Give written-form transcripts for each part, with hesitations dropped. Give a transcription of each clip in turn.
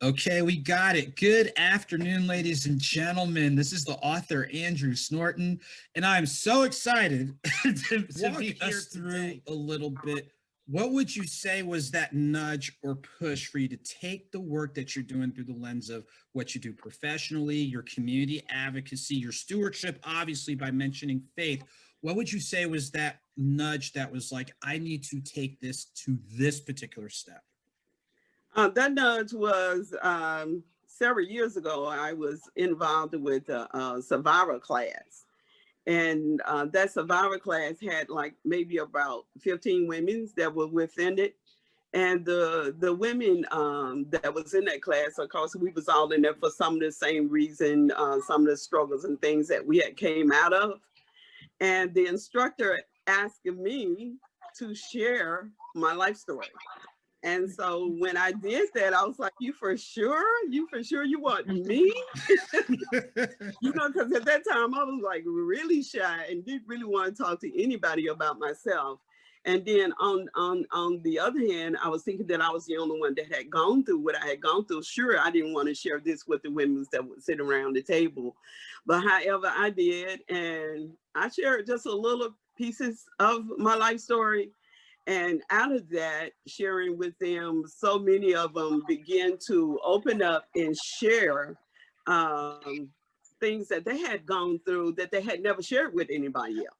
Okay, we got it. Good afternoon, ladies and gentlemen. This is the author, Andrew Snorton, and I'm so excited to Walk be us here through today. A little bit. What would you say was that nudge or push for you to take the work that you're doing through the lens of what you do professionally, your community advocacy, your stewardship, obviously, by mentioning faith? What would you say was that nudge that was like, I need to take this to this particular step? That nudge was several years ago. I was involved with a survivor class, and that survivor class had like maybe about 15 women that were within it. And the women that was in that class, of course, we was all in there for some of the same reason, some of the struggles and things that we had came out of. And the instructor asked me to share my life story. And so when I did that, I was like, "You for sure? You for sure you want me?" Because at that time I was like really shy and didn't really want to talk to anybody about myself. And then on the other hand, I was thinking that I was the only one that had gone through what I had gone through. Sure, I didn't want to share this with the women that would sit around the table, but however, I did, and I shared just a little pieces of my life story. And out of that, sharing with them, so many of them began to open up and share um, things that they had gone through that they had never shared with anybody else.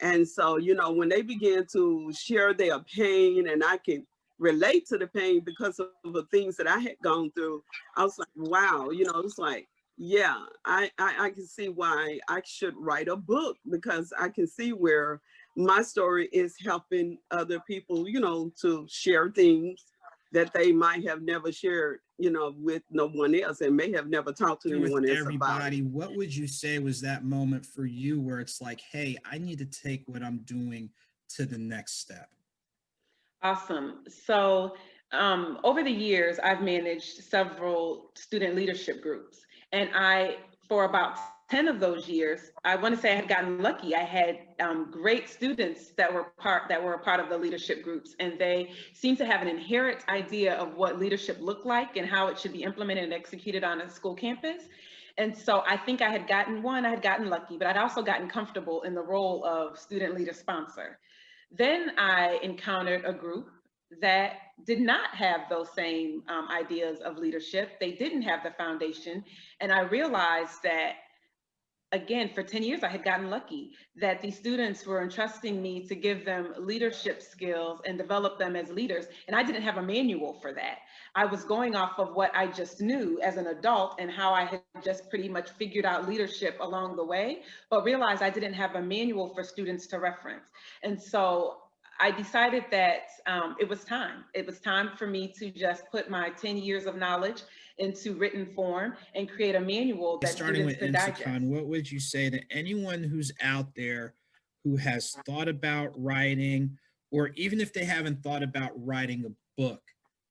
And so, when they began to share their pain, and I could relate to the pain because of the things that I had gone through, I was like, wow, it's like, yeah, I can see why I should write a book, because I can see where my story is helping other people, to share things that they might have never shared, with no one else, and may have never talked to Here with anyone else about it. everybody, what would you say was that moment for you where it's like, hey, I need to take what I'm doing to the next step? Awesome. So, over the years, I've managed several student leadership groups, and for about 10 of those years, I want to say I had gotten lucky. I had great students that were a part of the leadership groups, and they seemed to have an inherent idea of what leadership looked like and how it should be implemented and executed on a school campus. And so I think I had gotten lucky, but I'd also gotten comfortable in the role of student leader sponsor. Then I encountered a group that did not have those same ideas of leadership. They didn't have the foundation. And I realized that, again, for 10 years, I had gotten lucky that these students were entrusting me to give them leadership skills and develop them as leaders. And I didn't have a manual for that. I was going off of what I just knew as an adult and how I had just pretty much figured out leadership along the way, but realized I didn't have a manual for students to reference. And so I decided that it was time. It was time for me to just put my 10 years of knowledge into written form and create a manual that Starting students with could digest. Nsikan, what would you say to anyone who's out there who has thought about writing, or even if they haven't thought about writing a book,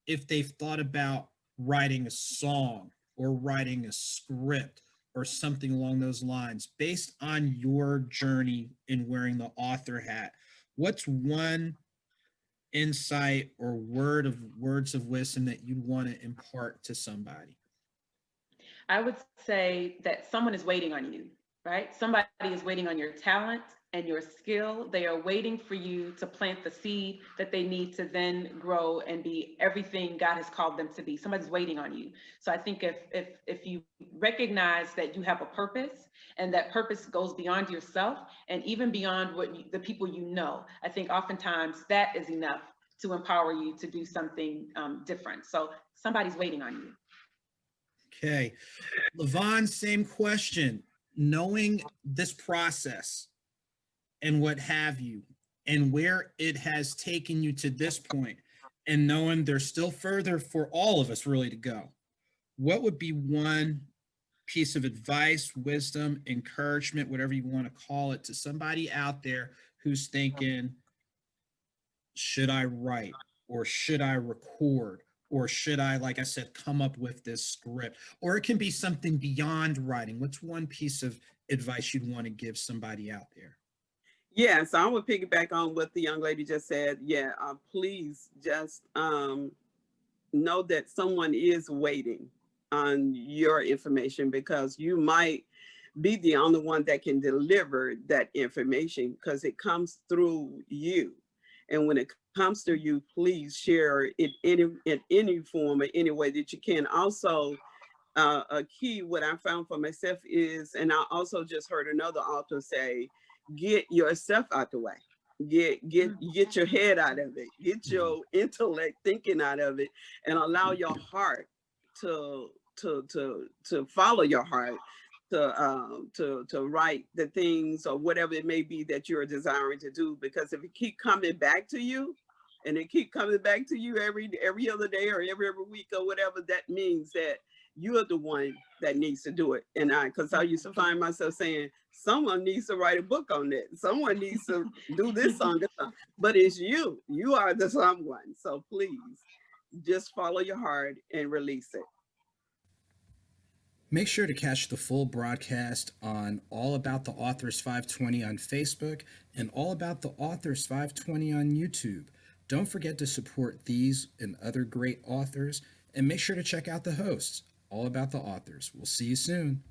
if they've thought about writing a song or writing a script or something along those lines, based on your journey in wearing the author hat, what's one insight or words of wisdom that you'd want to impart to somebody? I would say that someone is waiting on you, right? Somebody is waiting on your talent and your skill. They are waiting for you to plant the seed that they need to then grow and be everything God has called them to be. Somebody's waiting on you. So I think if you recognize that you have a purpose and that purpose goes beyond yourself and even beyond the people you know, I think oftentimes that is enough to empower you to do something different. So somebody's waiting on you. Okay. LaVonne, same question. Knowing this process and what have you, and where it has taken you to this point, and knowing there's still further for all of us really to go, what would be one piece of advice, wisdom, encouragement, whatever you want to call it, to somebody out there who's thinking, should I write or should I record? Or should I, like I said, come up with this script? Or it can be something beyond writing. What's one piece of advice you'd want to give somebody out there? Yeah, so I would piggyback on what the young lady just said. Yeah, please just know that someone is waiting on your information, because you might be the only one that can deliver that information, because it comes through you. And when it comes to you, please share it in any form or any way that you can. Also, a key, what I found for myself is, and I also just heard another author say, get yourself out the way. Get your head out of it. Get your intellect thinking out of it, and allow your heart to follow your heart, to write the things or whatever it may be that you're desiring to do. Because if it keep coming back to you, and it keep coming back to you every other day or every week or whatever, that means that you're the one that needs to do it. And because I used to find myself saying, someone needs to write a book on that. Someone needs to do this song. But it's you. You are the someone. So please just follow your heart and release it. Make sure to catch the full broadcast on All About the Authors 520 on Facebook and All About the Authors 520 on YouTube. Don't forget to support these and other great authors, and make sure to check out the hosts, All About the Authors. We'll see you soon.